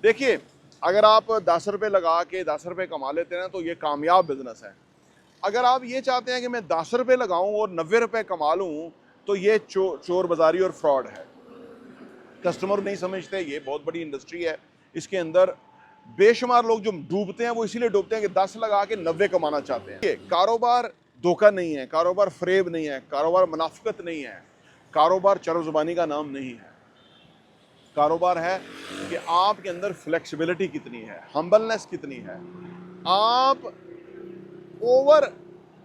देखिए, अगर आप 10 रुपये लगा के 10 रुपये कमा लेते हैं ना तो ये कामयाब बिजनेस है। अगर आप ये चाहते हैं कि मैं 10 रुपये लगाऊं और 90 रुपये कमा लूं तो ये चोर बाजारी और फ्रॉड है। कस्टमर नहीं समझते, ये बहुत बड़ी इंडस्ट्री है। इसके अंदर बेशुमार लोग जो डूबते हैं वो इसीलिए डूबते हैं कि 10 लगा के 90 कमाना चाहते हैं। कारोबार धोखा नहीं है, कारोबार फरेब नहीं है, कारोबार मुनाफिकत नहीं है, कारोबार चरब जुबानी का नाम नहीं है। कारोबार है कि आपके अंदर फ्लेक्सिबिलिटी कितनी है, हम्बलनेस कितनी है, आप ओवर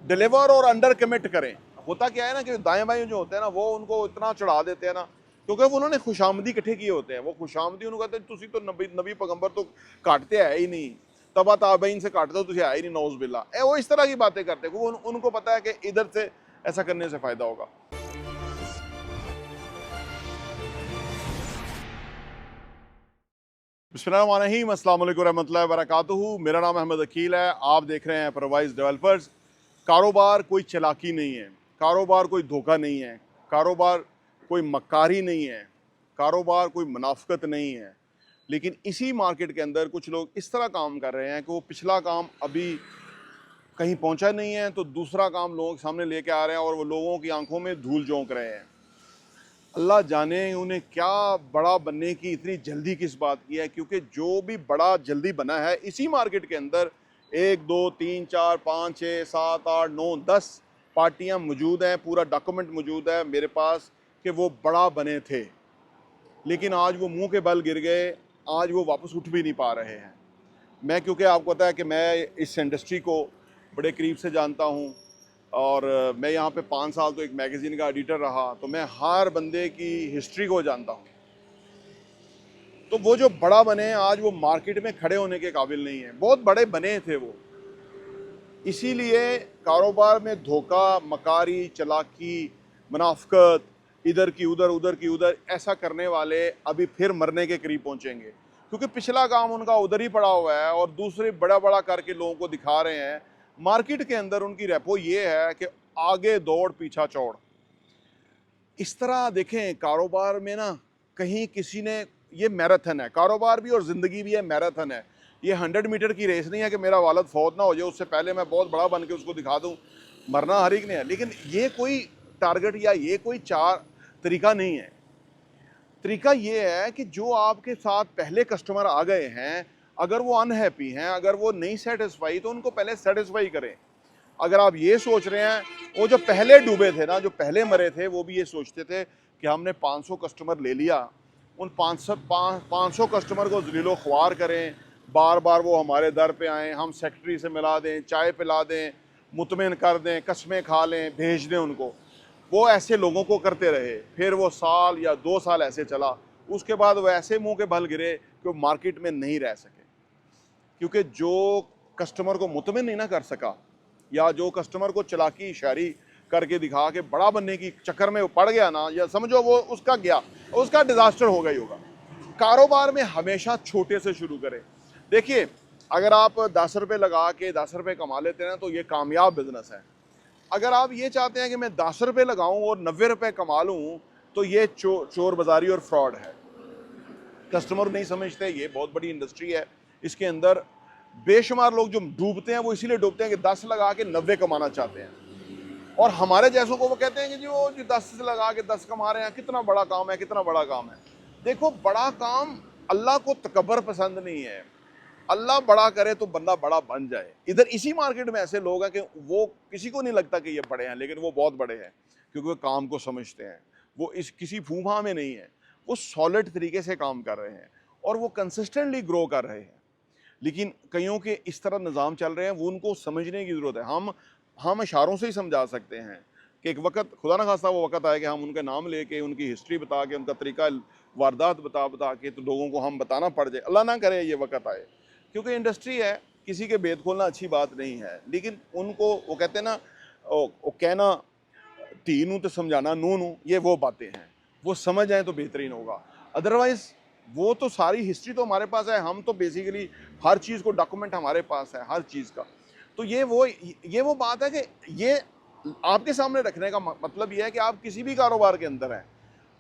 डिलीवर और अंडर कमिट करें। होता क्या है ना कि दाएं बाएं जो होते हैं ना वो उनको इतना चढ़ा देते हैं ना, क्योंकि वो उन्होंने खुशामदी इकट्ठे किए होते हैं। वो खुशामदी उनको कहते हैं तुसी तो नबी पैगंबर तो काटते है ही नहीं, तबा ताबईन से काटते हो, तुझे है ही नहीं, नौज बिल्ला। वो इस तरह की बातें करते हैं, उनको पता है कि इधर से ऐसा करने से फायदा होगा। बिस्मिल्लाहिर्रहमानिर्रहीम, अस्सलाम वालेकुम रहमतुल्लाहि व बरकातुहू। मेरा नाम अहमद अकील है, आप देख रहे हैं परवाइज डेवलपर्स। कारोबार कोई चालाकी नहीं है, कारोबार कोई धोखा नहीं है, कारोबार कोई मक्कारी नहीं है, कारोबार कोई मुनाफिकत नहीं है। लेकिन इसी मार्केट के अंदर कुछ लोग इस तरह काम कर रहे हैं कि वो पिछला काम अभी कहीं पहुंचा नहीं है तो दूसरा काम लोगों के सामने लेके आ रहे हैं और वो लोगों की आंखों में धूल झोंक रहे हैं। अल्लाह जाने उन्हें क्या बड़ा बनने की इतनी जल्दी किस बात की है, क्योंकि जो भी बड़ा जल्दी बना है इसी मार्केट के अंदर 1 2 3 4 5 6 7 8 9 10 पार्टियां मौजूद हैं, पूरा डॉक्यूमेंट मौजूद है मेरे पास कि वो बड़ा बने थे, लेकिन आज वो मुंह के बल गिर गए, आज वो वापस उठ भी नहीं पा रहे हैं। मैं, क्योंकि आपको पता है कि मैं इस इंडस्ट्री को बड़े करीब से जानता हूँ और मैं यहाँ पे 5 साल तो एक मैगज़ीन का एडिटर रहा, तो मैं हर बंदे की हिस्ट्री को जानता हूँ। तो वो जो बड़ा बने आज वो मार्केट में खड़े होने के काबिल नहीं है। बहुत बड़े बने थे वो, इसीलिए कारोबार में धोखा, मकारी, चालाकी, मुनाफिकत, इधर की उधर उधर की उधर ऐसा करने वाले अभी फिर मरने के करीब पहुँचेंगे, क्योंकि पिछला काम उनका उधर ही पड़ा हुआ है और दूसरे बड़ा बड़ा करके लोगों को दिखा रहे हैं। मार्केट के अंदर उनकी रेपो ये है कि आगे दौड़ पीछा चौड़। इस तरह देखें, कारोबार में ना कहीं किसी ने, ये मैराथन है, कारोबार भी और ज़िंदगी भी है, मैराथन है। ये 100 मीटर की रेस नहीं है कि मेरा वालिद फौत ना हो जाए उससे पहले मैं बहुत बड़ा बन के उसको दिखा दूं। मरना हर एक ने है, लेकिन ये कोई टारगेट या ये कोई तरीका नहीं है। तरीका ये है कि जो आपके साथ पहले कस्टमर आ गए हैं, अगर वो अनहैप्पी हैं, अगर वो नहीं सेटिस्फाई, तो उनको पहले सेटिस्फाई करें। अगर आप ये सोच रहे हैं, वो जो पहले डूबे थे ना, जो पहले मरे थे, वो भी ये सोचते थे कि हमने 500 कस्टमर ले लिया, उन 500 कस्टमर को ज़लीलो ख्वार करें, बार बार वो हमारे दर पे आएँ, हम सेक्रेटरी से मिला दें, चाय पिला दें, मुतमिन कर दें, कस्में खा लें, भेज दें उनको। वो ऐसे लोगों को करते रहे, फिर वो साल या 2 साल ऐसे चला। उसके बाद वो ऐसे मुंह के बल गिरे कि वो मार्केट में नहीं रह सके, क्योंकि जो कस्टमर को मुतमिन नहीं ना कर सका, या जो कस्टमर को चालाकी इशारी करके दिखा के बड़ा बनने की चक्कर में वो पड़ गया ना, या समझो वो उसका गया, उसका डिजास्टर हो गई होगा। कारोबार में हमेशा छोटे से शुरू करें। देखिए, अगर आप 10 रुपये लगा के 10 रुपये कमा लेते हैं ना तो ये कामयाब बिजनेस है। अगर आप ये चाहते हैं कि मैं 10 रुपये लगाऊं और 90 रुपये कमा लूं तो ये चोर बाजारी और फ्रॉड है। कस्टमर नहीं समझते, ये बहुत बड़ी इंडस्ट्री है। इसके अंदर बेशुमार लोग जो डूबते हैं वो इसीलिए डूबते हैं कि 10 लगा के 90 कमाना चाहते हैं, और हमारे जैसों को वो कहते हैं कि जी वो जो 10 से लगा के 10 कमा रहे हैं, कितना बड़ा काम है, कितना बड़ा काम है। देखो, बड़ा काम, अल्लाह को तकब्बर पसंद नहीं है। अल्लाह बड़ा करे तो बंदा बड़ा बन जाए। इधर इसी मार्केट में ऐसे लोग हैं कि वो किसी को नहीं लगता कि ये बड़े हैं, लेकिन वो बहुत बड़े हैं, क्योंकि वो काम को समझते हैं। वो इस किसी फूफा में नहीं है, वो सॉलिड तरीके से काम कर रहे हैं और वो कंसिस्टेंटली ग्रो कर रहे हैं। लेकिन कईयों के इस तरह निज़ाम चल रहे हैं, वो उनको समझने की ज़रूरत है। हम इशारों से ही समझा सकते हैं कि एक वक्त, खुदा न खास्ता वो वक्त आए कि हम उनके नाम लेके, उनकी हिस्ट्री बता के, उनका तरीका वारदात बता के तो लोगों को हम बताना पड़ जाए। अल्लाह ना करे ये वक्त आए, क्योंकि इंडस्ट्री है, किसी के भेद खोलना अच्छी बात नहीं है। लेकिन उनको वो कहते हैं ना, वो कहना धी नू तो समझाना नू नू, ये वो बातें हैं, वो समझ आए तो बेहतरीन होगा। अदरवाइज़ वो तो सारी हिस्ट्री तो हमारे पास है, हम तो बेसिकली हर चीज़ को डॉक्यूमेंट हमारे पास है, हर चीज़ का। तो ये वो बात है कि ये आपके सामने रखने का मतलब ये है कि आप किसी भी कारोबार के अंदर हैं,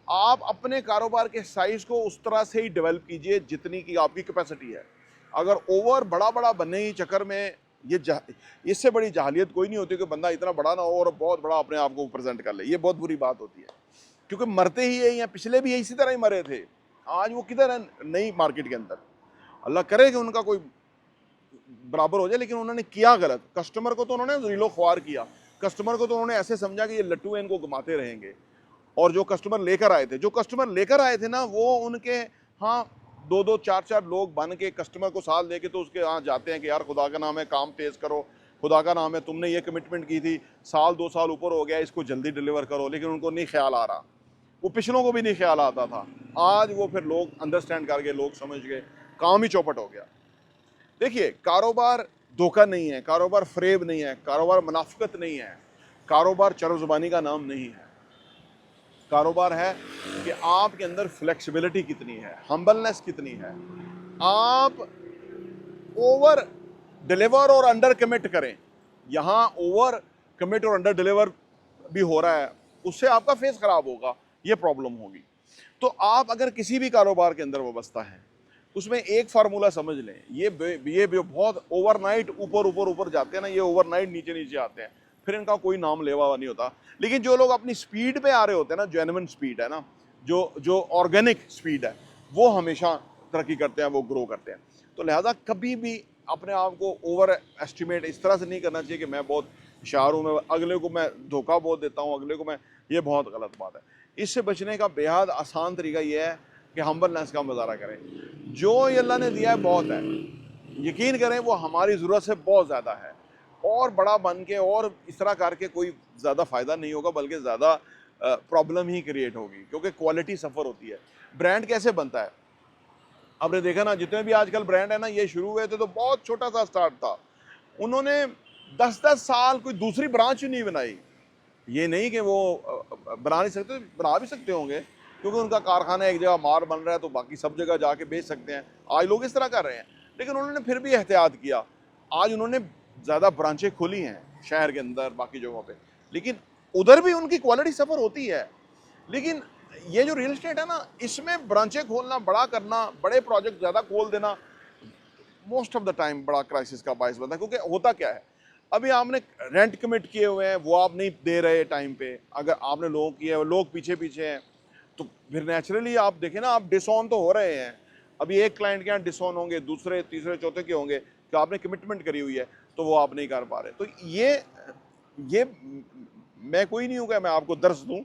आप अपने कारोबार के साइज को उस तरह से ही डेवलप कीजिए जितनी की आपकी कैपेसिटी है। अगर ओवर बड़ा बड़ा बनने ही चक्कर में इससे बड़ी जाहलियत कोई नहीं होती कि बंदा इतना बड़ा ना हो और बहुत बड़ा अपने आप को प्रेजेंट कर ले। ये बहुत बुरी बात होती है, क्योंकि मरते ही यही हैं, पिछले भी इसी तरह ही मरे थे। आज वो किधर है नई मार्केट के अंदर। अल्लाह करे कि उनका कोई बराबर हो जाए, लेकिन उन्होंने किया गलत। कस्टमर को तो उन्होंने ज़ीलो ख्वार किया, कस्टमर को तो उन्होंने ऐसे समझा कि ये लट्टू है, इनको घुमाते रहेंगे। और जो कस्टमर लेकर आए थे ना, वो उनके हाँ 2-2 4-4 लोग बन के कस्टमर को साथ लेके तो उसके यहाँ जाते हैं कि यार खुदा का नाम है काम तेज़ करो, खुदा का नाम है तुमने ये कमिटमेंट की थी, साल 2 साल ऊपर हो गया, इसको जल्दी डिलीवर करो। लेकिन उनको नहीं ख्याल आ रहा, वो पिछलों को भी नहीं ख्याल आता था। आज वो फिर लोग अंडरस्टैंड कर गए, लोग समझ गए, काम ही चौपट हो गया। देखिए, कारोबार धोखा नहीं है, कारोबार फ्रेब नहीं है, कारोबार मुनाफिकत नहीं है, कारोबार चरज़ुबानी का नाम नहीं है। कारोबार है कि आपके अंदर फ्लेक्सिबिलिटी कितनी है, हम्बलनेस कितनी है। आप ओवर डिलीवर और अंडर कमिट करें। यहाँ ओवर कमिट और अंडर डिलीवर भी हो रहा है, उससे आपका फेस खराब होगा, ये प्रॉब्लम होगी। तो आप अगर किसी भी कारोबार के अंदर वाबस्ता है, उसमें एक फार्मूला समझ लें। ये बहुत ओवरनाइट ऊपर जाते हैं ना, ये ओवरनाइट नीचे आते हैं, फिर इनका कोई नाम लेवा नहीं होता। लेकिन जो लोग अपनी स्पीड पे आ रहे होते हैं ना, जेन्युइन स्पीड है ना, जो ऑर्गेनिक स्पीड है, वो हमेशा तरक्की करते हैं, वो ग्रो करते हैं। तो लिहाजा कभी भी अपने आप को ओवर एस्टिमेट इस तरह से नहीं करना चाहिए कि मैं बहुत होशियार हूँ, मैं अगले को मैं धोखा बहुत देता हूँ, अगले को मैं, ये बहुत गलत बात है। इससे बचने का बेहद आसान तरीका ये है कि हम्बलनेस का मुजाहरा करें। जो ये अल्लाह ने दिया है बहुत है, यकीन करें वो हमारी ज़रूरत से बहुत ज़्यादा है। और बड़ा बन के और इस तरह करके कोई ज़्यादा फ़ायदा नहीं होगा, बल्कि ज़्यादा प्रॉब्लम ही क्रिएट होगी, क्योंकि क्वालिटी सफ़र होती है। ब्रांड कैसे बनता है, आपने देखा ना, जितने भी आजकल ब्रांड है ना, ये शुरू हुए थे तो बहुत छोटा सा स्टार्ट था। उन्होंने 10-10 साल कोई दूसरी ब्रांच ही नहीं बनाई। ये नहीं कि वो बना नहीं सकते, बना भी सकते होंगे, क्योंकि उनका कारखाना एक जगह मार बन रहा है तो बाकी सब जगह जाके बेच सकते हैं। आज लोग इस तरह कर रहे हैं, लेकिन उन्होंने फिर भी एहतियात किया। आज उन्होंने ज़्यादा ब्रांचें खोली हैं शहर के अंदर, बाकी जगहों पे, लेकिन उधर भी उनकी क्वालिटी सफ़र होती है। लेकिन ये जो रियल एस्टेट है ना, इसमें ब्रांचें खोलना, बड़ा करना, बड़े प्रोजेक्ट ज़्यादा खोल देना मोस्ट ऑफ द टाइम बड़ा क्राइसिस का बायस बनता है। क्योंकि होता क्या है, अभी आपने रेंट कमिट किए हुए हैं, वो आप नहीं दे रहे टाइम पे, अगर आपने लोगों किए हैं, लोग पीछे पीछे हैं, तो फिर नेचुरली आप देखें ना, आप डिसऑन तो हो रहे हैं। अभी एक क्लाइंट के यहाँ डिसऑन होंगे, दूसरे तीसरे चौथे के होंगे कि आपने कमिटमेंट करी हुई है तो वो आप नहीं कर पा रहे। तो ये मैं कोई नहीं हूँ कि मैं आपको दर्श दूँ,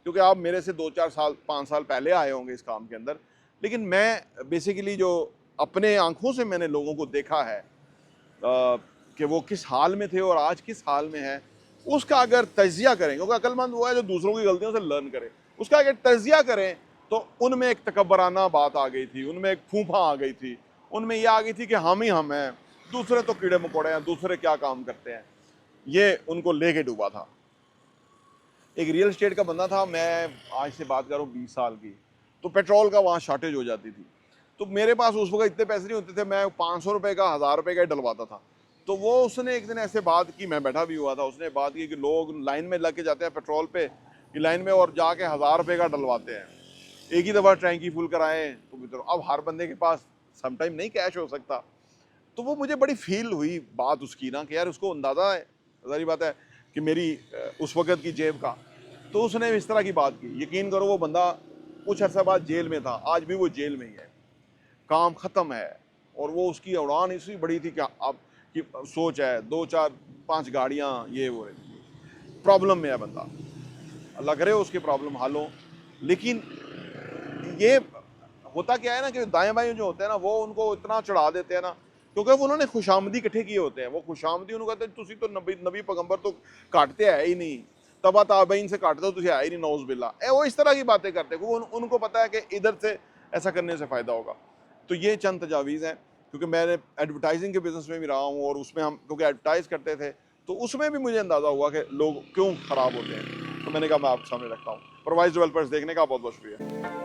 क्योंकि आप मेरे से 2-4 साल 5 साल पहले आए होंगे इस काम के अंदर। लेकिन मैं बेसिकली जो अपने आंखों से मैंने लोगों को देखा है कि वो किस हाल में थे और आज किस हाल में है, उसका अगर तजिया करें, क्योंकि अक्लमंद वो है जो दूसरों की गलतियों से लर्न करे, उसका अगर तजिया करें तो उनमें एक तकब्बराना बात आ गई थी, उनमें एक फूफा आ गई थी, उनमें यह आ गई थी कि हम ही हम हैं, दूसरे तो कीड़े मकोड़े हैं, दूसरे क्या काम करते हैं। ये उनको लेके डूबा था। एक रियल एस्टेट का बंदा था, मैं आज से बात करूँ 20 साल की, तो पेट्रोल का वहाँ शॉर्टेज हो जाती थी, तो मेरे पास उस वक्त इतने पैसे नहीं होते थे, मैं 500 रुपये का 1000 रुपये का डलवाता था। तो वो उसने एक दिन ऐसे बात की, मैं बैठा भी हुआ था, उसने बात की कि लोग लाइन में लग के जाते हैं पेट्रोल पे, लाइन में, और जाके 1000 रुपये का डलवाते हैं। एक ही दफ़ा टैंकी फुल कराएं तो अब हर बंदे के पास समटाइम नहीं कैश हो सकता। तो वो मुझे बड़ी फील हुई बात उसकी ना, कि यार उसको अंदाज़ा है, ज़ाहिर बात है कि मेरी उस वक़्त की जेब का। तो उसने इस तरह की बात की। यकीन करो वो बंदा कुछ अर्सा बाद जेल में था, आज भी वो जेल में ही है, काम ख़त्म है। और वो उसकी उड़ान इसी बड़ी थी कि अब की सोच है 2-4-5 गाड़ियाँ, ये वो प्रॉब्लम में है बंदा, अल्लाह करे उसकी प्रॉब्लम हल हो। लेकिन ये होता क्या है ना कि दाएं बाएं जो होते हैं ना, वो उनको इतना चढ़ा देते हैं ना, क्योंकि वो उन्होंने खुशामदी इकट्ठे किए होते हैं। वो खुशामदी उनको कहते हैं तुसी तो नबी पैगंबर तो काटते है ही नहीं, तबा ताबईन से काटते हो, तुझे है ही नहीं, नौज बिल्ला। वो इस तरह की बातें करते हैं, उनको पता है कि इधर से ऐसा करने से फ़ायदा होगा। तो ये चंद तजावीज़ हैं, क्योंकि मैंने एडवर्टाइजिंग के बिज़नेस में भी रहा हूँ, और उसमें हम क्योंकि एडवर्टाइज़ करते थे, तो उसमें भी मुझे अंदाज़ा हुआ कि लोग क्यों ख़राब होते हैं। तो मैंने कहा मैं आपके सामने रखता हूँ। परवाइज डेवलपर्स देखने का बहुत बहुत शुक्रिया।